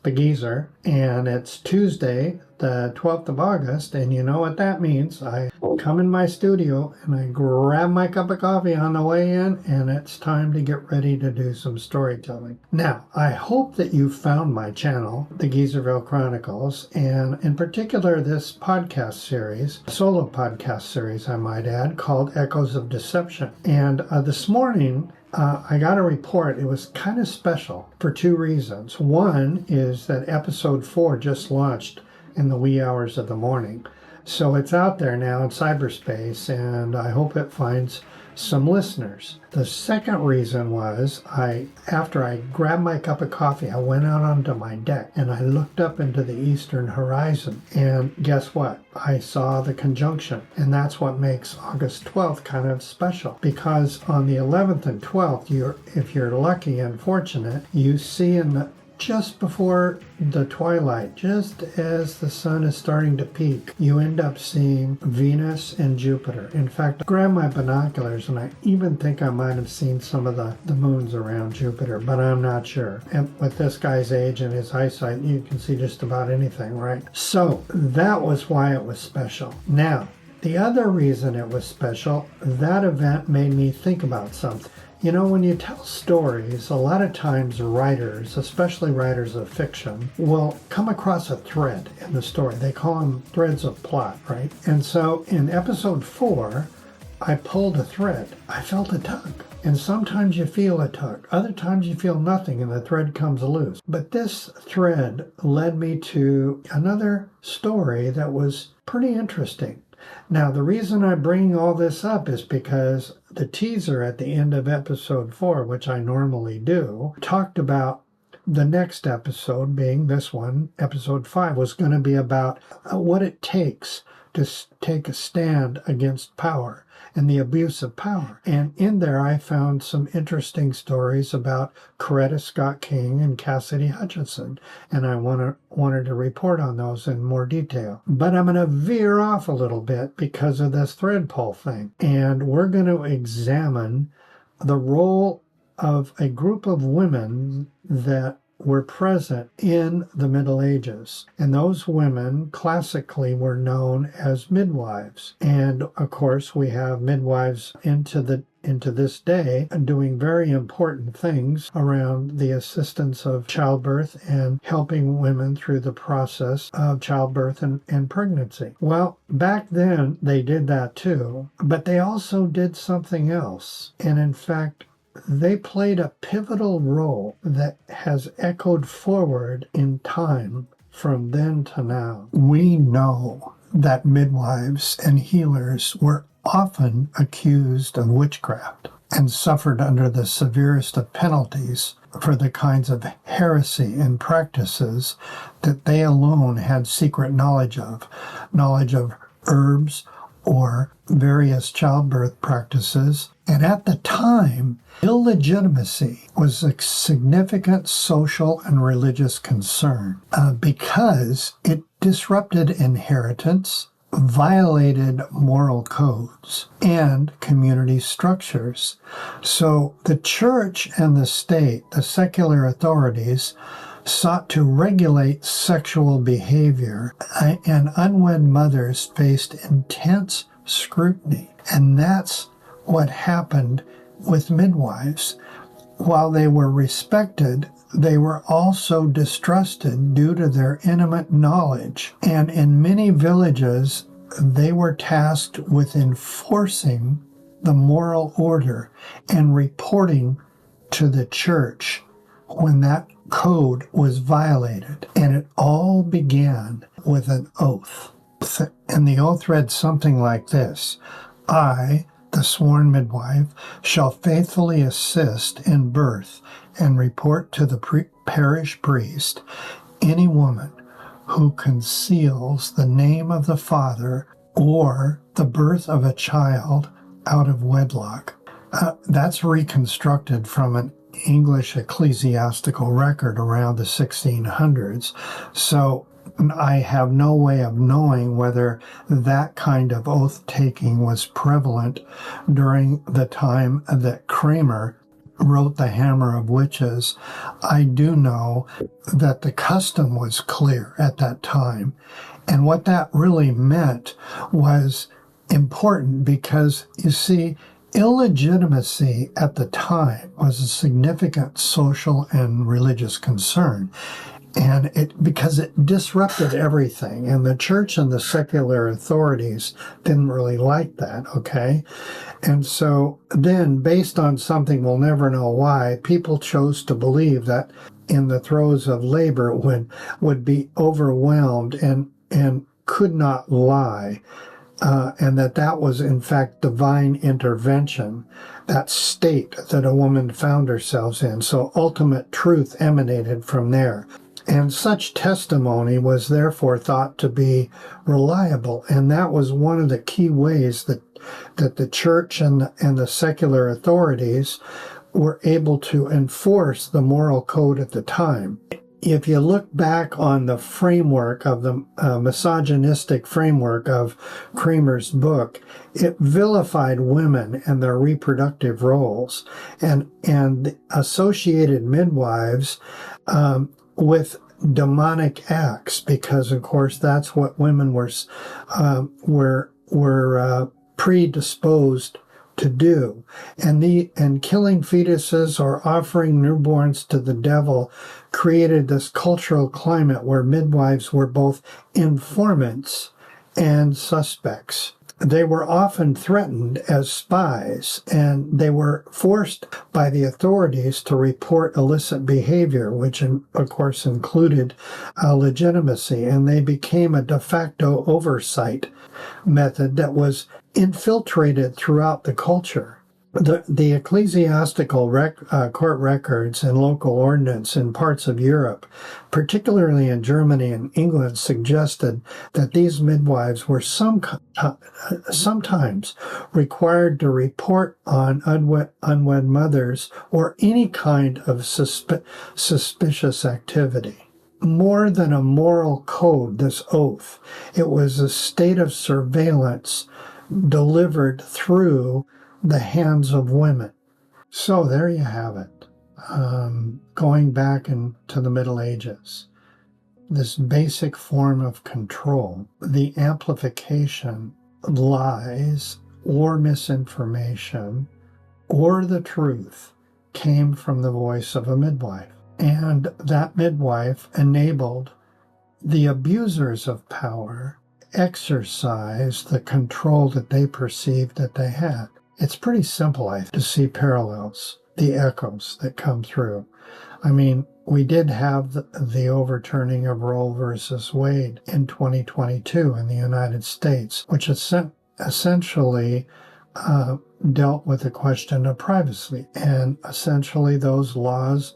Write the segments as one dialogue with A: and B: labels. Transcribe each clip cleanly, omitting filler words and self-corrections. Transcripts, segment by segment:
A: the Geezer, and it's Tuesday, the 12th of August, and you know what that means. I come in my studio and I grab my cup of coffee on the way in, and it's time to get ready to do some storytelling. Now, I hope that you found my channel, the Geezerville Chronicles, and in particular this podcast series, solo podcast series I might add, called Echoes of Deception. And this morning, I got a report. It was kind of special for two reasons. One is that episode 4 just launched in the wee hours of the morning. So it's out there now in cyberspace, and I hope it finds some listeners. The second reason was after I grabbed my cup of coffee, I went out onto my deck and I looked up into the eastern horizon. And guess what? I saw the conjunction. And that's what makes August 12th kind of special. Because on the 11th and 12th, if you're lucky and fortunate, you see just before the twilight, just as the sun is starting to peak, you end up seeing Venus and Jupiter. In fact, I grabbed my binoculars and I even think I might have seen some of the moons around Jupiter, but I'm not sure. And with this guy's age and his eyesight, you can see just about anything, right? So that was why it was special. Now, the other reason it was special, that event made me think about something. You know, when you tell stories, a lot of times writers, especially writers of fiction, will come across a thread in the story. They call them threads of plot, right? And so in episode 4, I pulled a thread. I felt a tug. And sometimes you feel a tug. Other times you feel nothing and the thread comes loose. But this thread led me to another story that was pretty interesting. Now, the reason I'm bringing all this up is because the teaser at the end of episode 4, which I normally do, talked about the next episode, being this one, episode 5, was going to be about what it takes to take a stand against power and the abuse of power. And in there, I found some interesting stories about Coretta Scott King and Cassidy Hutchinson, and I wanted to report on those in more detail. But I'm going to veer off a little bit because of this thread pull thing, and we're going to examine the role of a group of women that were present in the Middle Ages. And those women classically were known as midwives. And of course, we have midwives into this day doing very important things around the assistance of childbirth and helping women through the process of childbirth and pregnancy. Well, back then they did that too, but they also did something else. And in fact, they played a pivotal role that has echoed forward in time from then to now. We know that midwives and healers were often accused of witchcraft and suffered under the severest of penalties for the kinds of heresy and practices that they alone had secret knowledge of herbs or various childbirth practices. And at the time, illegitimacy was a significant social and religious concern because it disrupted inheritance, violated moral codes, and community structures. So the church and the state, the secular authorities, sought to regulate sexual behavior, and unwed mothers faced intense scrutiny. And that's what happened with midwives. While they were respected, they were also distrusted due to their intimate knowledge. And in many villages, they were tasked with enforcing the moral order and reporting to the church when that code was violated. And it all began with an oath. And the oath read something like this: I, the sworn midwife, shall faithfully assist in birth and report to the parish priest any woman who conceals the name of the father or the birth of a child out of wedlock. That's reconstructed from an English ecclesiastical record around the 1600s. So I have no way of knowing whether that kind of oath-taking was prevalent during the time that Kramer wrote The Hammer of Witches, I do know that the custom was clear at that time. And what that really meant was important because, you see, illegitimacy at the time was a significant social and religious concern. And because it disrupted everything, and the church and the secular authorities didn't really like that, okay? And so then, based on something we'll never know why, people chose to believe that in the throes of labor would be overwhelmed and could not lie, and that was in fact divine intervention, that state that a woman found herself in. So ultimate truth emanated from there. And such testimony was therefore thought to be reliable. And that was one of the key ways that the church and the secular authorities were able to enforce the moral code at the time. If you look back on the framework of the misogynistic framework of Kramer's book, it vilified women and their reproductive roles and associated midwives with demonic acts, because of course that's what women were predisposed to do, and killing fetuses or offering newborns to the devil created this cultural climate where midwives were both informants and suspects. They were often threatened as spies, and they were forced by the authorities to report illicit behavior, which of course included legitimacy, and they became a de facto oversight method that was infiltrated throughout the culture. The ecclesiastical court records and local ordinance in parts of Europe, particularly in Germany and England, suggested that these midwives were sometimes required to report on unwed mothers or any kind of suspicious activity. More than a moral code, this oath, it was a state of surveillance delivered through the hands of women. So there you have it. Going back into the Middle Ages, this basic form of control, the amplification, lies or misinformation or the truth came from the voice of a midwife. And that midwife enabled the abusers of power exercise the control that they perceived that they had. It's pretty simple, to see parallels, the echoes that come through. I mean, we did have the overturning of Roe versus Wade in 2022 in the United States, which essentially dealt with the question of privacy. And essentially those laws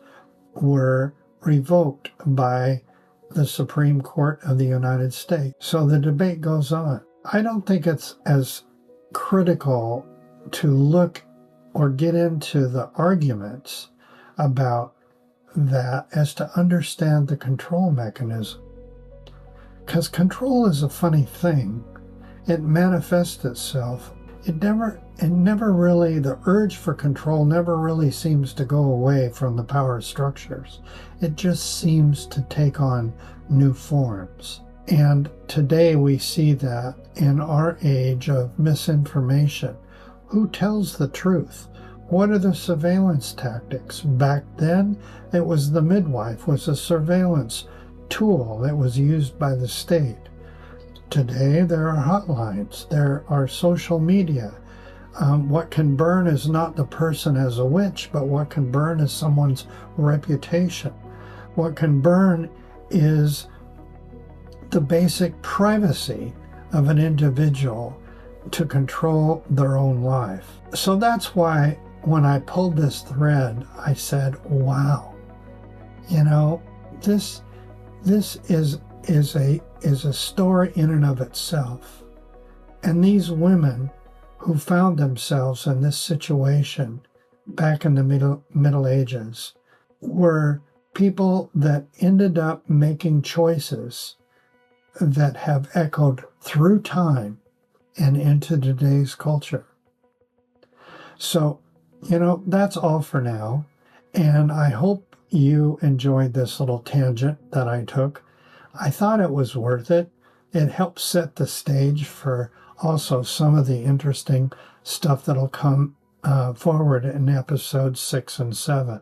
A: were revoked by the Supreme Court of the United States. So the debate goes on. I don't think it's as critical to look or get into the arguments about that as to understand the control mechanism. Because control is a funny thing. It manifests itself. The urge for control never really seems to go away from the power structures. It just seems to take on new forms. And today we see that in our age of misinformation. Who tells the truth? What are the surveillance tactics? Back then, it was the midwife was a surveillance tool that was used by the state. Today, there are hotlines. There are social media. What can burn is not the person as a witch, but what can burn is someone's reputation. What can burn is the basic privacy of an individual to control their own life. So that's why when I pulled this thread, I said, wow, this is a story in and of itself. And these women who found themselves in this situation back in the Middle Ages were people that ended up making choices that have echoed through time and into today's culture. So that's all for now. And I hope you enjoyed this little tangent that I took. I thought it was worth it. It helps set the stage for also some of the interesting stuff that'll come forward in episodes 6 and 7.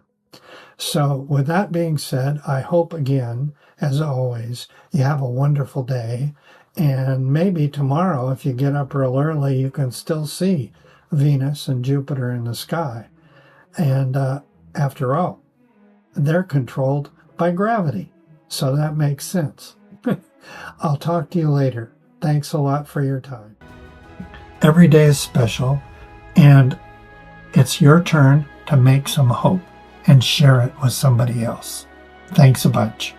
A: So with that being said, I hope again, as always, you have a wonderful day. And maybe tomorrow, if you get up real early, you can still see Venus and Jupiter in the sky. And after all, they're controlled by gravity. So that makes sense. I'll talk to you later. Thanks a lot for your time. Every day is special, and it's your turn to make some hope and share it with somebody else. Thanks a bunch.